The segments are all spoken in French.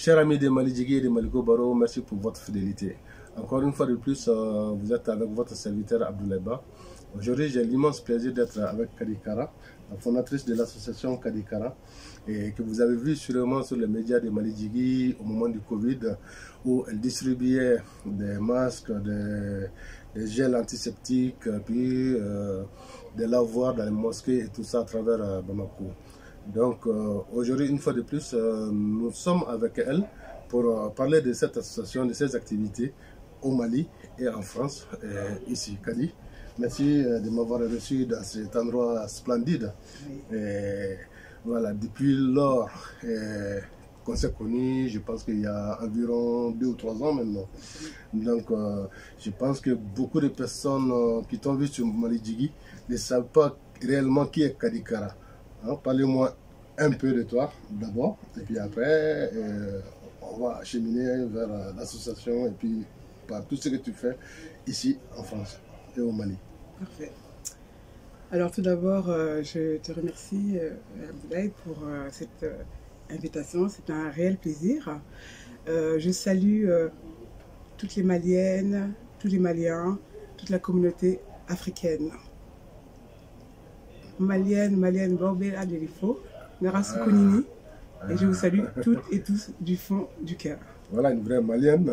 Chers amis de Malidjigui et de Maliko Baro, merci pour votre fidélité. Encore une fois de plus, vous êtes avec votre serviteur Abdoulaye Ba. Aujourd'hui, j'ai l'immense plaisir d'être avec Kadi Kara, la fondatrice de l'association Kadi Kara, et que vous avez vu sûrement sur les médias de Malidjigui au moment du Covid, où elle distribuait des masques, des gels antiseptiques, puis des lavoirs dans les mosquées et tout ça à travers Bamako. Donc aujourd'hui, une fois de plus, nous sommes avec elle pour parler de cette association, de ses activités au Mali et en France, ici. Kadi, merci de m'avoir reçu dans cet endroit splendide. Et voilà, depuis lors qu'on s'est connus, je pense qu'il y a environ 2 ou 3 ans maintenant. Donc je pense que beaucoup de personnes qui t'ont vu sur Malidjigui ne savent pas réellement qui est Kadi Kara. Hein, parlez-moi un peu de toi d'abord, et puis après, on va acheminer vers l'association et puis par tout ce que tu fais ici en France et au Mali. Parfait. Alors tout d'abord, je te remercie Abdoulaye pour cette invitation, c'est un réel plaisir. Je salue toutes les Maliennes, tous les Maliens, toute la communauté africaine. Malienne, Borbé, Adelifo, Narasu Konini, et je vous salue toutes et tous du fond du cœur. Voilà une vraie Malienne.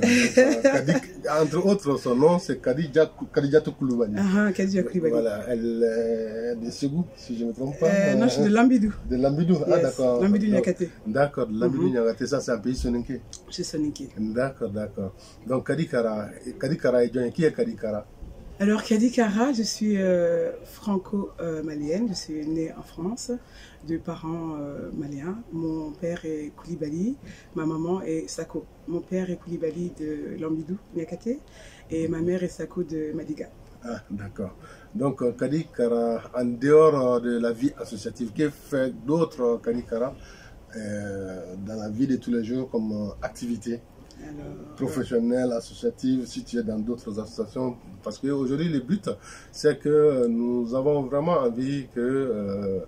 Entre autres, son nom c'est Kadijatou Koulibaly. Kadijatou Koulibaly. Voilà, elle est de Ségou, si je ne me trompe pas. Non, je suis de Lambidou. De Lambidou, yes. Ah d'accord. Lambidou Niakate. D'accord, Lambidou Niakate, ça c'est un pays soninké. C'est soninké. D'accord, d'accord. Donc Kadi Kara est qui est Kadi Kara? Alors, Kadi Kara, je suis franco-malienne, je suis née en France, de parents maliens. Mon père est Koulibaly, ma maman est Sako. Mon père est Koulibaly de Lambidou, Niakate, et ma mère est Sako de Madiga. Ah, d'accord. Donc, Kadi Kara, en dehors de la vie associative, que fait d'autres Kadi Kara dans la vie de tous les jours comme activité? Professionnelle, associative, si tu es dans d'autres associations, parce qu'aujourd'hui le but c'est que nous avons vraiment envie que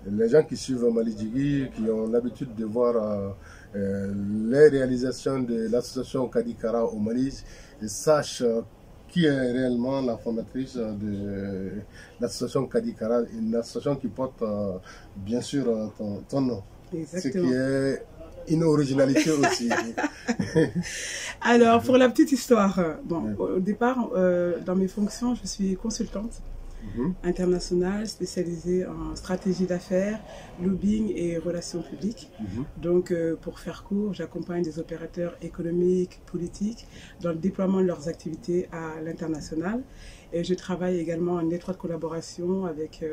les gens qui suivent Malidjigui, qui ont l'habitude de voir les réalisations de l'association Kadi Kara au Mali, sachent qui est réellement la fondatrice de l'association Kadi Kara, une association qui porte bien sûr ton nom. Exactement. Ce qui est une originalité aussi. Alors, pour la petite histoire, bon, au départ, dans mes fonctions, je suis consultante internationale spécialisée en stratégie d'affaires, lobbying et relations publiques. Donc, pour faire court, j'accompagne des opérateurs économiques, politiques dans le déploiement de leurs activités à l'international. Et je travaille également en étroite collaboration avec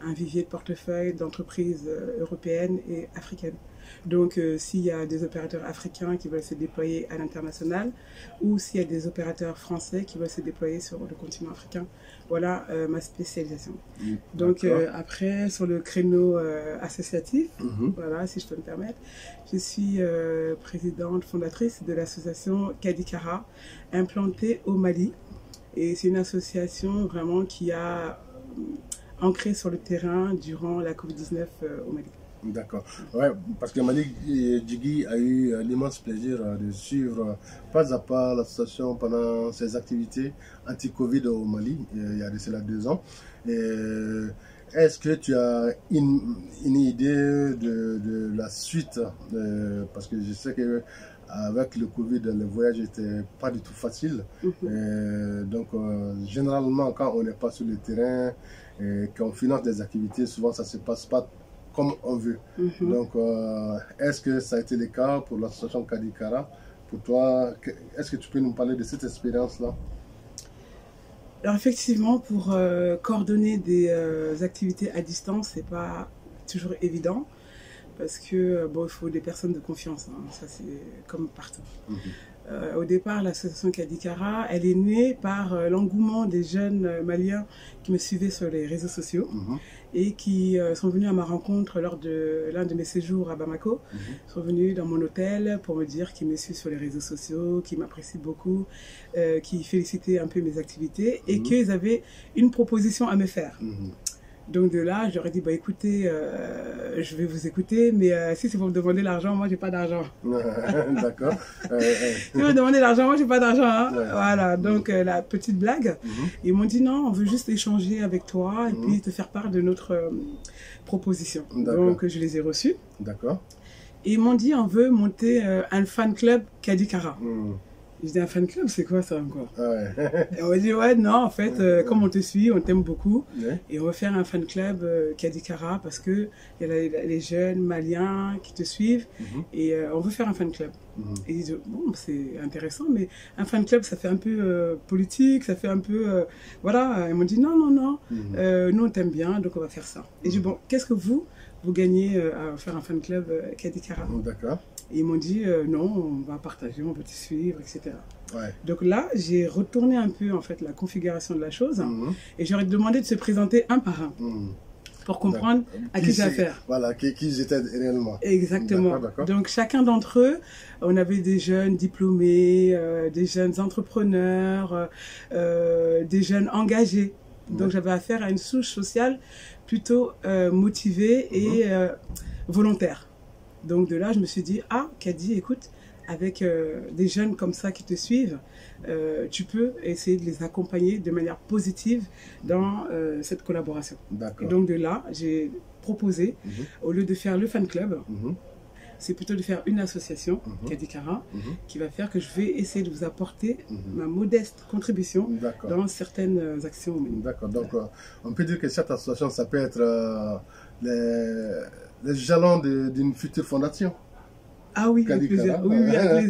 un vivier de portefeuille d'entreprises européennes et africaines. Donc, s'il y a des opérateurs africains qui veulent se déployer à l'international ou s'il y a des opérateurs français qui veulent se déployer sur le continent africain, voilà ma spécialisation. Donc, après, sur le créneau associatif, voilà, si je peux me permettre, je suis présidente fondatrice de l'association Kadi Kara, implantée au Mali. Et c'est une association vraiment qui a ancré sur le terrain durant la Covid-19 au Mali. D'accord. Ouais, parce que Malidjigui a eu l'immense plaisir de suivre pas à pas l'association pendant ses activités anti-Covid au Mali, il y a de cela 2 ans. Est-ce que tu as une idée de la suite? Parce que je sais que avec le Covid, le voyage n'était pas du tout facile. Donc, généralement, quand on n'est pas sur le terrain et qu'on finance des activités, souvent ça ne se passe pas comme on veut. Donc, est-ce que ça a été le cas pour l'association Kadi Kara? Pour toi, est-ce que tu peux nous parler de cette expérience-là? Alors, effectivement, pour coordonner des activités à distance, c'est pas toujours évident. Parce que, bon, il faut des personnes de confiance, hein. Ça c'est comme partout. Au départ, l'association Kadi Kara, elle est née par l'engouement des jeunes Maliens qui me suivaient sur les réseaux sociaux et qui sont venus à ma rencontre lors de l'un de mes séjours à Bamako. Ils sont venus dans mon hôtel pour me dire qu'ils me suivent sur les réseaux sociaux, qu'ils m'apprécient beaucoup, qu'ils félicitaient un peu mes activités et qu'ils avaient une proposition à me faire. Donc de là, je leur ai dit, bah écoutez, je vais vous écouter, mais si c'est pour me demander l'argent, moi j'ai pas d'argent. D'accord. Si vous me demandez l'argent, moi j'ai pas d'argent. Hein. Voilà, donc la petite blague. Ils m'ont dit non, on veut juste échanger avec toi et puis te faire part de notre proposition. Donc je les ai reçus. D'accord. Et ils m'ont dit, on veut monter un fan club Kadikara. Je dis, un fan club, c'est quoi ça encore? Et on m'a dit, ouais, non, en fait, comme on te suit, on t'aime beaucoup. Et on va faire un fan club Kadikara parce qu'il y a les jeunes Maliens qui te suivent. Et on veut faire un fan club. Et ils disent, bon, c'est intéressant, mais un fan club, ça fait un peu politique, ça fait un peu... voilà, ils m'ont dit, non, non, non, nous on t'aime bien, donc on va faire ça. Et j'ai dit, bon, qu'est-ce que vous gagnez à faire un fan club Kadikara? D'accord. Et ils m'ont dit, non, on va partager, on va te suivre, etc. Donc là, j'ai retourné un peu en fait la configuration de la chose et j'aurais demandé de se présenter un par un pour comprendre à qui j'ai affaire. Voilà, qui ils étaient réellement. Exactement. Donc chacun d'entre eux, on avait des jeunes diplômés, des jeunes entrepreneurs, des jeunes engagés. Donc j'avais affaire à une souche sociale plutôt motivée et volontaire. Donc de là, je me suis dit, ah, Kadi, écoute, avec des jeunes comme ça qui te suivent, tu peux essayer de les accompagner de manière positive dans cette collaboration. Et donc de là, j'ai proposé, au lieu de faire le fan club, c'est plutôt de faire une association, Kadikara, qui va faire que je vais essayer de vous apporter ma modeste contribution dans certaines actions. D'accord, donc on peut dire que cette association, ça peut être les jalons d'une future fondation. Ah oui, avec plaisir. Oui,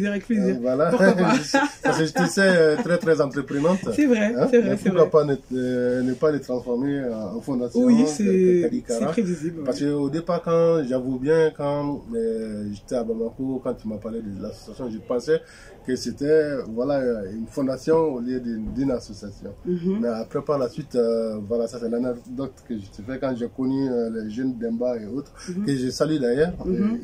avec plaisir. Voilà. Pourquoi pas? Parce que tu sais, très entreprenante. C'est vrai, c'est vrai. Pourquoi pas ne pas les transformer en fondation? Oui, c'est prévisible. Parce qu'au départ, j'avoue bien, quand j'étais à Bamako, quand tu m'as parlé de l'association, je pensais que c'était une fondation au lieu d'une association. Mais après, par la suite, voilà, ça c'est l'anecdote que je te fais quand j'ai connu les jeunes Demba et autres, que je salue d'ailleurs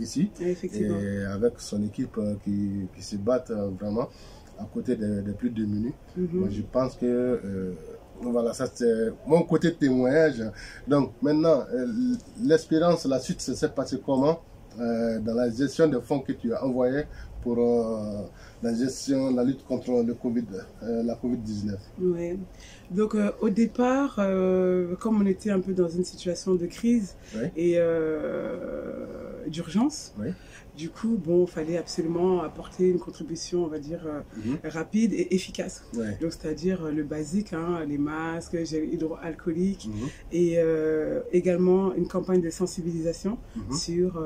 ici. Effectivement. Et avec son équipe qui se battent vraiment à côté des plus démunis. Moi, je pense que voilà, ça c'est mon côté témoignage. Donc maintenant, l'espérance, la suite, ça s'est passé comment dans la gestion des fonds que tu as envoyés pour la lutte contre la Covid-19. Oui. Donc au départ, comme on était un peu dans une situation de crise et d'urgence, du coup, bon, il fallait absolument apporter une contribution, on va dire, rapide et efficace. Donc, c'est-à-dire le basique, hein, les masques, gel hydroalcoolique et également une campagne de sensibilisation sur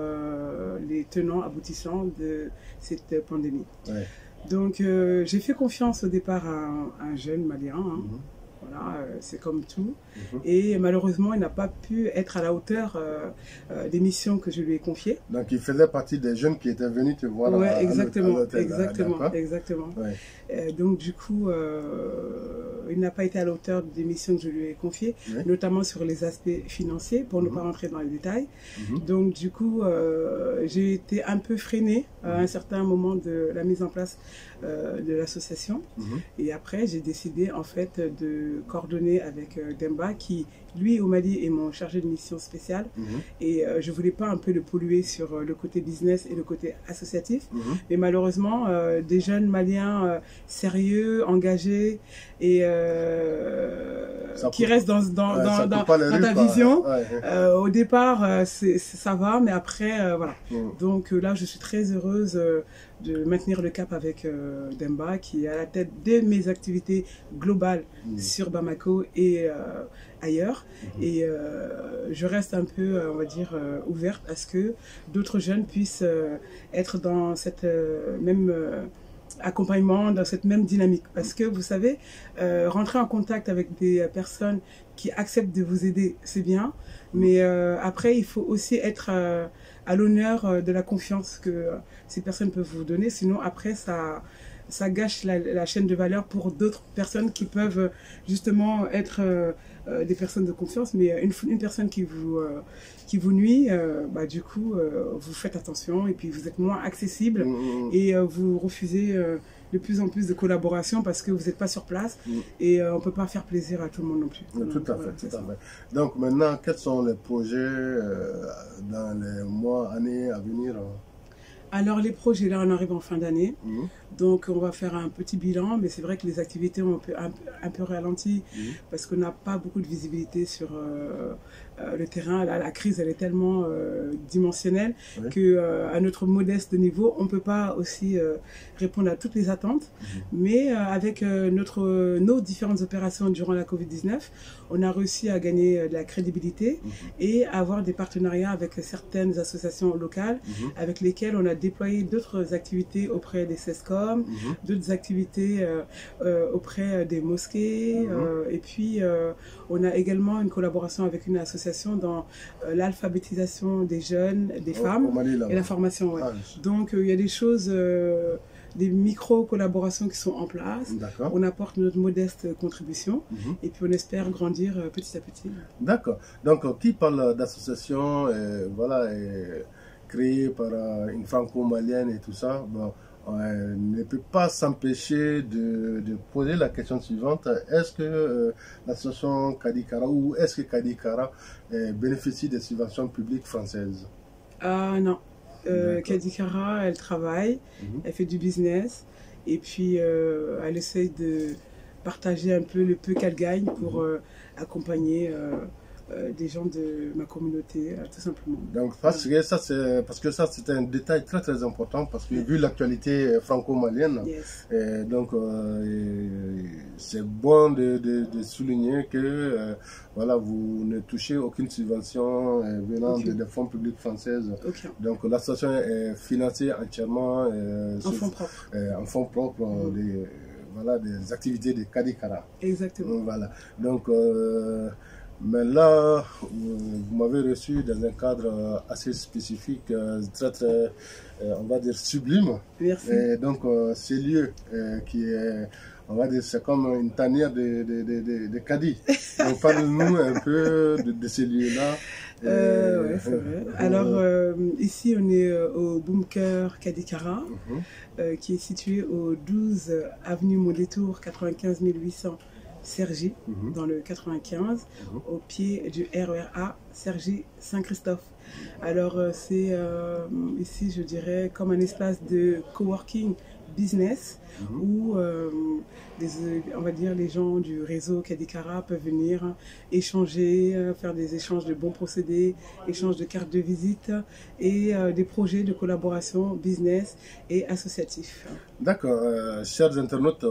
les tenants aboutissants de cette pandémie. Donc, j'ai fait confiance au départ à un jeune Malien. Voilà, c'est comme tout. Et malheureusement, il n'a pas pu être à la hauteur des missions que je lui ai confiées. Donc, il faisait partie des jeunes qui étaient venus te voir à exactement. Ouais. Donc, du coup, il n'a pas été à la hauteur des missions que je lui ai confiées, notamment sur les aspects financiers, pour ne pas rentrer dans les détails. Donc, du coup, j'ai été un peu freinée à un certain moment de la mise en place de l'association. Et après, j'ai décidé, en fait, de coordonner avec Demba, qui, lui, au Mali, est mon chargé de mission spéciale. Et je ne voulais pas un peu le polluer sur le côté business et le côté associatif. Mais malheureusement, des jeunes Maliens sérieux, engagés et qui restent dans ta vision. Au départ, ça va, mais après, voilà. Donc là, je suis très heureuse de maintenir le cap avec Demba, qui est à la tête de mes activités globales sur Bamako et ailleurs. Et je reste un peu, on va dire, ouverte à ce que d'autres jeunes puissent être dans cette même accompagnement, dans cette même dynamique. Parce que vous savez, rentrer en contact avec des personnes qui acceptent de vous aider, c'est bien. Mais après, il faut aussi être à l'honneur de la confiance que ces personnes peuvent vous donner. Sinon, après, ça ça gâche la chaîne de valeur pour d'autres personnes qui peuvent justement être des personnes de confiance, mais une personne qui vous nuit, bah, du coup, vous faites attention et puis vous êtes moins accessible et vous refusez de plus en plus de collaboration parce que vous n'êtes pas sur place et on ne peut pas faire plaisir à tout le monde non plus. Tout à fait, tout à fait. Donc maintenant, quels sont les projets dans les mois, années à venir? Alors les projets, là on arrive en fin d'année, donc on va faire un petit bilan, mais c'est vrai que les activités ont un peu ralenti parce qu'on n'a pas beaucoup de visibilité sur le terrain. Là, la crise elle est tellement dimensionnelle qu'à notre modeste niveau, on ne peut pas aussi répondre à toutes les attentes, mais avec nos différentes opérations durant la Covid-19, on a réussi à gagner de la crédibilité et à avoir des partenariats avec certaines associations locales avec lesquelles on a déployé d'autres activités auprès des CESCOM, d'autres activités auprès des mosquées, et puis on a également une collaboration avec une association dans l'alphabétisation des jeunes, des femmes et la formation. Donc il y a des choses, des micro-collaborations qui sont en place. On apporte notre modeste contribution et puis on espère grandir petit à petit. D'accord. Donc qui parle d'association voilà, créée par une franco-malienne et tout ça, bon, ne peut pas s'empêcher de poser la question suivante. Est-ce que l'association Kadikara ou est-ce que Kadikara bénéficie des subventions publiques françaises? Non. Kadikara, elle travaille, elle fait du business et puis elle essaye de partager un peu le peu qu'elle gagne pour accompagner des gens de ma communauté, tout simplement. Donc parce que ça c'est un détail très très important parce que vu l'actualité franco-malienne, donc c'est bon de souligner que voilà, vous ne touchez aucune subvention venant des fonds publics françaises. Donc l'association est financée entièrement en fonds propres voilà, des activités de Kadikara. Exactement. Voilà. Donc mais là, vous m'avez reçu dans un cadre assez spécifique, très, très, on va dire, sublime. Merci. Et donc, ce lieu qui est, on va dire, c'est comme une tanière de Kadi. Donc, parle-nous un peu de ces lieux-là. Ouais, c'est vrai. Alors, ici, on est au Bunker Kadikara, qui est situé au 12 avenue Mondétour, 95 800. Cergy, dans le 95, au pied du RER Cergy Saint-Christophe. Alors c'est ici, je dirais, comme un espace de coworking business où on va dire les gens du réseau Kadikara peuvent venir échanger, faire des échanges de bons procédés, échanges de cartes de visite et des projets de collaboration business et associatifs. D'accord, chers internautes,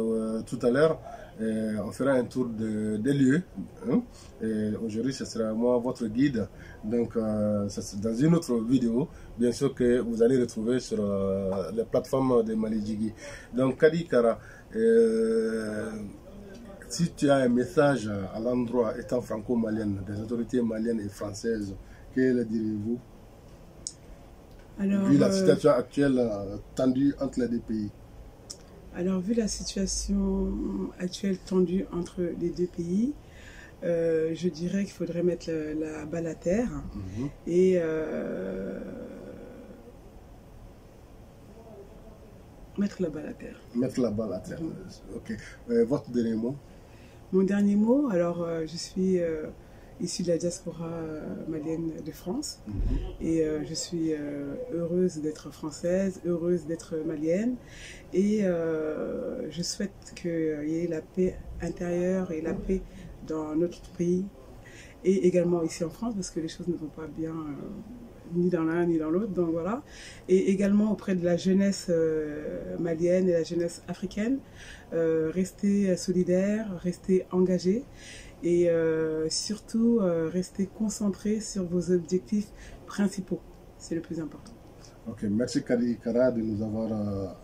tout à l'heure on fera un tour des lieux. Aujourd'hui, ce sera moi, votre guide. Donc, dans une autre vidéo, bien sûr, que vous allez retrouver sur les plateformes de Malijigi. Donc, Kadikara, si tu as un message à l'endroit, étant franco-malienne, des autorités maliennes et françaises, que le direz-vous? Vu la situation actuelle tendue entre les deux pays. Alors, vu la situation actuelle tendue entre les deux pays, je dirais qu'il faudrait mettre la balle à terre et mettre la balle à terre. Mettre la balle à terre, ok. Votre dernier mot? Mon dernier mot, alors je suis issue de la diaspora malienne de France et je suis heureuse d'être française, heureuse d'être malienne et je souhaite qu'il y ait la paix intérieure et la paix dans notre pays et également ici en France parce que les choses ne vont pas bien ni dans l'un ni dans l'autre, donc voilà. Et également auprès de la jeunesse malienne et la jeunesse africaine, rester solidaire, rester engagé et surtout rester concentré sur vos objectifs principaux. C'est le plus important. Ok, merci Kadikara de nous avoir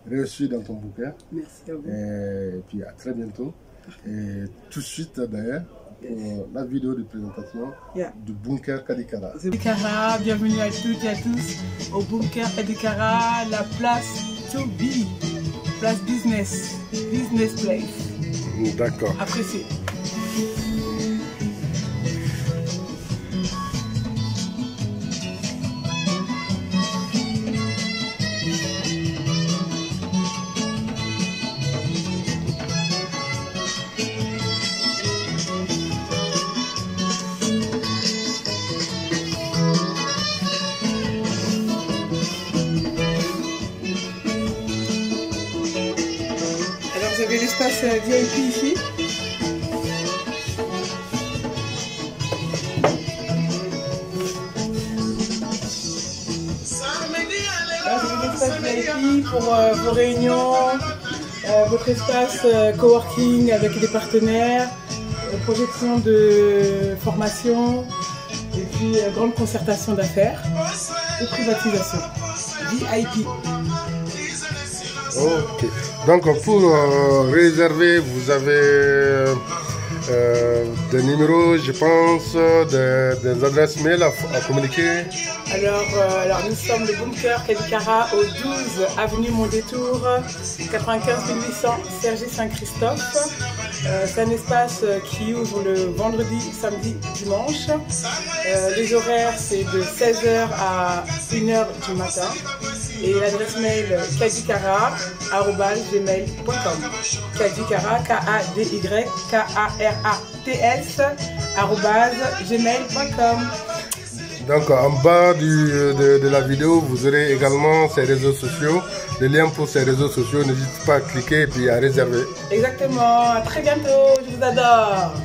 reçus dans ton bouquin. Merci à vous. Et puis à très bientôt. Et tout de suite d'ailleurs, pour la vidéo de présentation du Bunker Kadikara. Kadikara, bienvenue à toutes et à tous au Bunker Kadikara, la place to be. place Business Place. D'accord. Apprécié. Vous avez l'espace VIP ici. Là, vous avez l'espace VIP pour vos réunions, votre espace coworking avec des partenaires, projection de formation et puis grande concertation d'affaires et privatisation. VIP. Ok. Donc pour réserver, vous avez des numéros, je pense, des adresses mail à communiquer. Alors nous sommes le Bunker Kadikara au 12 avenue Mondétour, 95 800 Cergy-Saint-Christophe. C'est un espace qui ouvre le vendredi, samedi, dimanche. Les horaires c'est de 16h à 1h du matin. Et l'adresse mail kadikara@gmail.com. Kadikara, KADYKARATS @gmail.com. Donc en bas de la vidéo, vous aurez également ses réseaux sociaux. Les liens pour ces réseaux sociaux, n'hésitez pas à cliquer et puis à réserver. Exactement, à très bientôt, je vous adore.